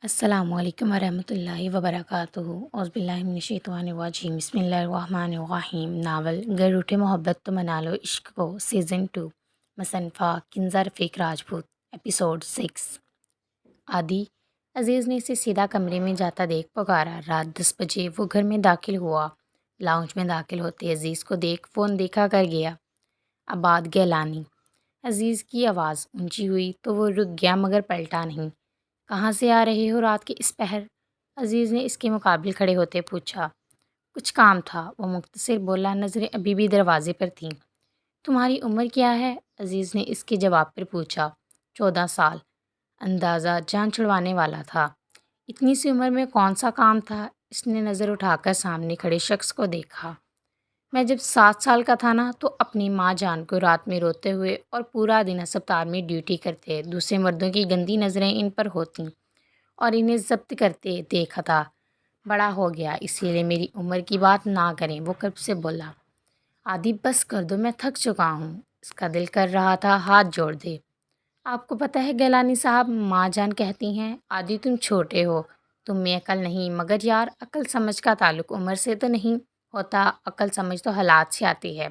السلام علیکم ورحمۃ اللہ وبرکاتہ اعوذ باللہ من الشیطان الرجیم بسم اللہ الرحمن الرحیم ناول گر اٹھے محبت تو منا لو عشق کو سیزن 2 مصنفہ کنزا رفیق راجپوت ایپیسوڈ 6 عادی عزیز نے اسے سیدھا کمرے میں جاتا دیکھ پکارا۔ رات 10 بجے وہ گھر میں داخل ہوا۔ لاؤنج میں داخل ہوتے عزیز کو دیکھ فون دیکھا کر گیا۔ آباد گیلانی۔ عزیز کی آواز اونچی ہوئی تو وہ رک گیا مگر پلٹا نہیں۔ کہاں سے آ رہے ہو رات کے اس پہر؟ عزیز نے اس کے مقابل کھڑے ہوتے پوچھا۔ کچھ کام تھا، وہ مختصر بولا، نظریں ابھی بھی دروازے پر تھیں۔ تمہاری عمر کیا ہے؟ عزیز نے اس کے جواب پر پوچھا۔ 14 سال۔ اندازہ جان چھڑوانے والا تھا۔ اتنی سی عمر میں کون سا کام تھا؟ اس نے نظر اٹھا کر سامنے کھڑے شخص کو دیکھا۔ میں جب 7 سال کا تھا نا تو اپنی ماں جان کو رات میں روتے ہوئے اور پورا دن ہسپتال میں ڈیوٹی کرتے دوسرے مردوں کی گندی نظریں ان پر ہوتیں اور انہیں ضبط کرتے دیکھا تھا۔ بڑا ہو گیا، اسی لیے میری عمر کی بات نہ کریں، وہ کرب سے بولا۔ عادی بس کر دو، میں تھک چکا ہوں۔ اس کا دل کر رہا تھا ہاتھ جوڑ دے۔ آپ کو پتہ ہے گیلانی صاحب، ماں جان کہتی ہیں عادی تم چھوٹے ہو، تم میں عقل نہیں، مگر یار عقل سمجھ کا تعلق عمر سے تو نہیں ہوتا، عقل سمجھ تو حالات سے آتی ہے۔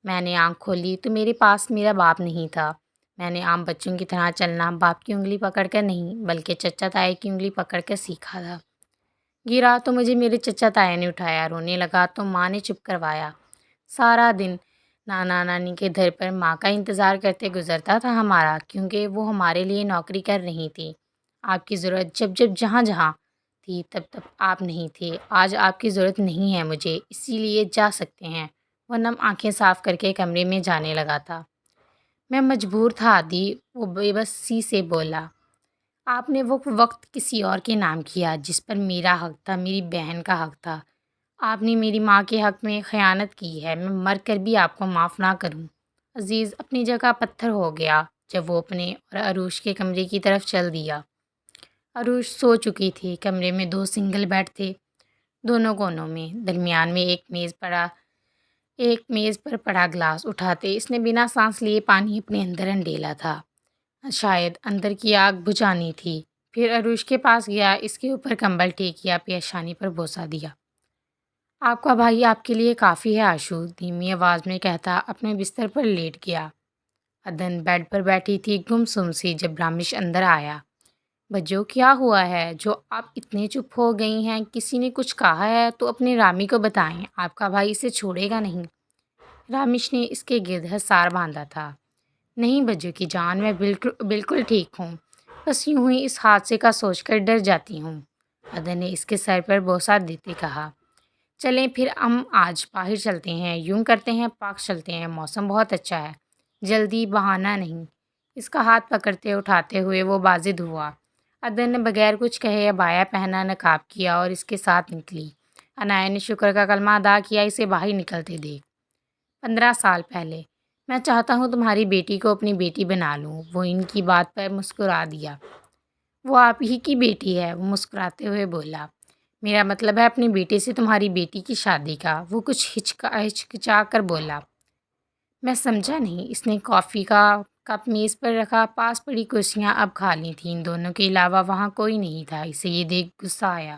میں نے آنکھ کھولی تو میرے پاس میرا باپ نہیں تھا۔ میں نے عام بچوں کی طرح چلنا باپ کی انگلی پکڑ کر نہیں بلکہ چچا تائے کی انگلی پکڑ کر سیکھا تھا۔ گرا تو مجھے میرے چچا تائے نے اٹھایا، رونے لگا تو ماں نے چپ کروایا۔ سارا دن نانا نانی کے گھر پر ماں کا انتظار کرتے گزرتا تھا ہمارا، کیونکہ وہ ہمارے لیے نوکری کر رہی تھی۔ آپ کی ضرورت جب جب جہاں جہاں تھی تب تب آپ نہیں تھے۔ آج آپ کی ضرورت نہیں ہے مجھے، اسی لیے جا سکتے ہیں۔ وہ نم آنکھیں صاف کر کے کمرے میں جانے لگا تھا۔ میں مجبور تھا عادی، وہ بے بسی سے بولا۔ آپ نے وہ وقت کسی اور کے نام کیا جس پر میرا حق تھا، میری بہن کا حق تھا۔ آپ نے میری ماں کے حق میں خیانت کی ہے، میں مر کر بھی آپ کو معاف نہ کروں۔ عزیز اپنی جگہ پتھر ہو گیا جب وہ اپنے اور عروش کے کمرے کی طرف چل دیا۔ عروش سو چکی تھی۔ کمرے میں 2 سنگل بیڈ تھے، دونوں کونوں میں۔ درمیان میں ایک میز پر پڑا گلاس اٹھاتے اس نے بنا سانس لیے پانی اپنے اندر انڈیلا تھا۔ شاید اندر کی آگ بجھانی تھی۔ پھر عروش کے پاس گیا، اس کے اوپر کمبل ٹیک کیا، پیشانی پر بوسہ دیا۔ آپ کا بھائی آپ کے لیے کافی ہے آشو، دھیمی آواز میں کہتا اپنے بستر پر لیٹ گیا۔ عدن بیڈ پر بیٹھی تھی گم سم سی جب رامش اندر آیا۔ بجو کیا ہوا ہے جو آپ اتنے چپ ہو گئی ہیں؟ کسی نے کچھ کہا ہے تو اپنے رامی کو بتائیں، آپ کا بھائی اسے چھوڑے گا نہیں۔ رامش نے اس کے گرد حصار باندھا تھا۔ نہیں بجو کی جان، میں بالکل ٹھیک ہوں، بس یوں ہی اس حادثے کا سوچ کر ڈر جاتی ہوں۔ عدن نے اس کے سر پر بوسہ دیتے کہا۔ چلیں پھر ہم آج باہر چلتے ہیں، یوں کرتے ہیں پارک چلتے ہیں، موسم بہت اچھا ہے، جلدی بہانا نہیں۔ اس کا ہاتھ پکڑتے اٹھاتے ہوئے وہ بازد ہوا۔ عدن نے بغیر کچھ کہے عبایا پہنا، نقاب کیا اور اس کے ساتھ نکلی۔ عنایہ نے شکر کا کلمہ ادا کیا اسے باہر نکلتے دیکھ۔ 15 سال پہلے۔ میں چاہتا ہوں تمہاری بیٹی کو اپنی بیٹی بنا لوں۔ وہ ان کی بات پر مسکرا دیا۔ وہ آپ ہی کی بیٹی ہے، وہ مسکراتے ہوئے بولا۔ میرا مطلب ہے اپنی بیٹے سے تمہاری بیٹی کی شادی کا، وہ کچھ ہچکچا کر بولا۔ میں سمجھا نہیں۔ اس نے کافی کا کپ میز پر رکھا، پاس پڑی کرسیاں اب خالی تھیں، ان دونوں کے علاوہ وہاں کوئی نہیں تھا۔ اسے یہ دیکھ غصہ آیا۔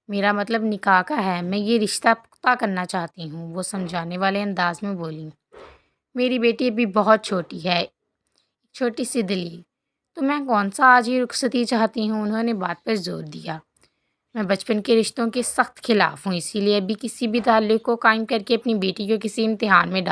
میرا مطلب نکاح کا ہے، میں یہ رشتہ پختہ کرنا چاہتی ہوں، وہ سمجھانے والے انداز میں بولی۔ میری بیٹی ابھی بہت چھوٹی ہے، ایک چھوٹی سی دلیل۔ تو میں کون سا آج ہی رخصتی چاہتی ہوں، انہوں نے بات پر زور دیا۔ میں بچپن کے رشتوں کے سخت خلاف ہوں، اسی لیے ابھی کسی بھی تعلق کو قائم کر کے اپنی بیٹی کو کسی امتحان میں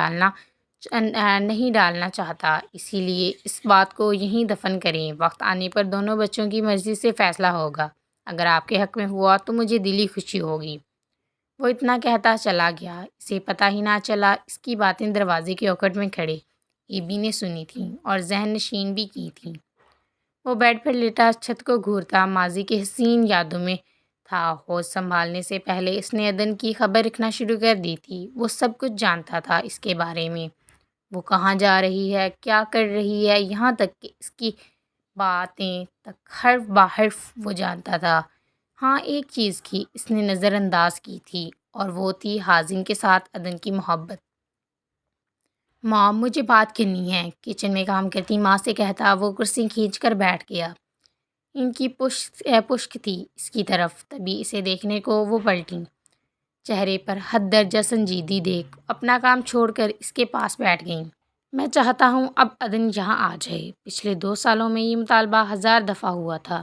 نہیں ڈالنا چاہتا، اسی لیے اس بات کو یہیں دفن کریں، وقت آنے پر دونوں بچوں کی مرضی سے فیصلہ ہوگا، اگر آپ کے حق میں ہوا تو مجھے دلی خوشی ہوگی۔ وہ اتنا کہتا چلا گیا، اسے پتہ ہی نہ چلا اس کی باتیں دروازے کے اوکٹ میں کھڑے ایبی نے سنی تھیں اور ذہن نشین بھی کی تھیں۔ وہ بیڈ پر لیٹا چھت کو گھورتا ماضی کی حسین یادوں میں تھا۔ ہوش سنبھالنے سے پہلے اس نے عدن کی خبر رکھنا شروع کر دی تھی۔ وہ سب کچھ جانتا تھا اس کے بارے میں، وہ کہاں جا رہی ہے، کیا کر رہی ہے، یہاں تک کہ اس کی باتیں تک حرف بحرف وہ جانتا تھا۔ ہاں ایک چیز کی اس نے نظر انداز کی تھی اور وہ تھی حازم کے ساتھ عدن کی محبت۔ ماں مجھے بات کرنی ہے، کچن میں کام کرتی ماں سے کہتا وہ کرسی کھینچ کر بیٹھ گیا۔ ان کی پشک تھی اس کی طرف، تبھی اسے دیکھنے کو وہ پلٹیں۔ چہرے پر حد درجہ سنجیدگی دیکھ اپنا کام چھوڑ کر اس کے پاس بیٹھ گئیں۔ میں چاہتا ہوں اب عدن یہاں آ جائے۔ پچھلے 2 سالوں میں یہ مطالبہ 1000 دفعہ ہوا تھا۔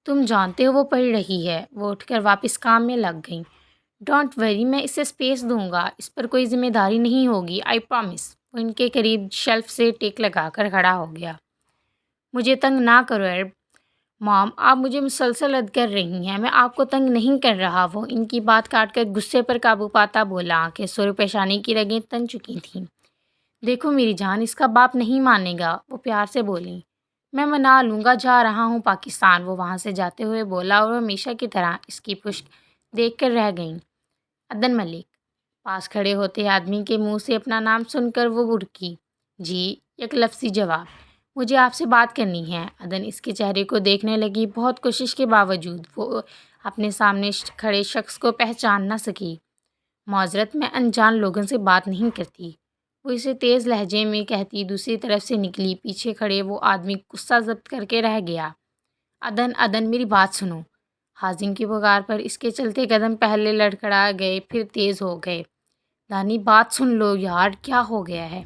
تم جانتے ہو وہ پڑھ رہی ہے۔ وہ اٹھ کر واپس کام میں لگ گئیں۔ ڈونٹ وری، میں اسے اسپیس دوں گا، اس پر کوئی ذمہ داری نہیں ہوگی، آئی پرامس۔ وہ ان کے قریب شیلف سے ٹیک لگا کر کھڑا ہو گیا۔ مجھے تنگ نہ کرو ایرب۔ مام، آپ مجھے مسلسل رد کر رہی ہیں، میں آپ کو تنگ نہیں کر رہا۔ وہ ان کی بات کاٹ کر غصے پر قابو پاتا بولا، آنکھیں سرخ، پیشانی کی رگیں تن چکی تھیں۔ دیکھو میری جان، اس کا باپ نہیں مانے گا، وہ پیار سے بولیں۔ میں منا لوں گا، جا رہا ہوں پاکستان، وہ وہاں سے جاتے ہوئے بولا، اور ہمیشہ کی طرح اس کی پشت دیکھ کر رہ گئیں۔ عدن ملک پاس کھڑے ہوتے آدمی کے منہ سے اپنا نام سن کر وہ بڑکی۔ جی، یک لفظی جواب۔ مجھے آپ سے بات کرنی ہے۔ عدن اس کے چہرے کو دیکھنے لگی۔ بہت کوشش کے باوجود وہ اپنے سامنے کھڑے شخص کو پہچان نہ سکی۔ معذرت، میں انجان لوگوں سے بات نہیں کرتی، وہ اسے تیز لہجے میں کہتی دوسری طرف سے نکلی۔ پیچھے کھڑے وہ آدمی غصہ ضبط کر کے رہ گیا۔ عدن میری بات سنو۔ حازم کی پکار پر اس کے چلتے قدم پہلے لڑکھڑا گئے، پھر تیز ہو گئے۔ دانی، بات سن لو یار، کیا ہو گیا ہے؟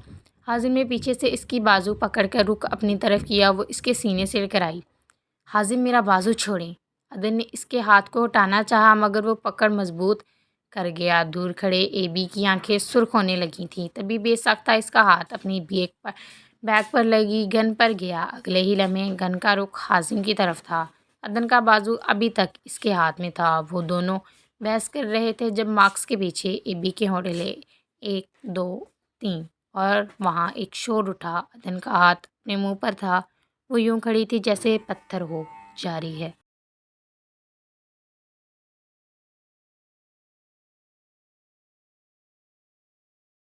حازم نے پیچھے سے اس کی بازو پکڑ کر رخ اپنی طرف کیا۔ وہ اس کے سینے سے ٹکرائی۔ حازم، میرا بازو چھوڑیں۔ عدن نے اس کے ہاتھ کو ہٹانا چاہا مگر وہ پکڑ مضبوط کر گیا۔ دور کھڑے اے بی کی آنکھیں سرخ ہونے لگی تھیں، تبھی بے ساختہ اس کا ہاتھ اپنی بیگ پر لگی گن پر گیا۔ اگلے ہی لمحے گن کا رخ حازم کی طرف تھا۔ عدن کا بازو ابھی تک اس کے ہاتھ میں تھا۔ وہ دونوں بحث کر رہے تھے جب مارکس کے پیچھے اے بی کے ہونٹ ہلے۔ 1 2 3 اور وہاں ایک شور اٹھا۔ عدن کا ہاتھ اپنے منہ پر تھا۔ وہ یوں کھڑی تھی جیسے پتھر ہو۔ جاری ہے۔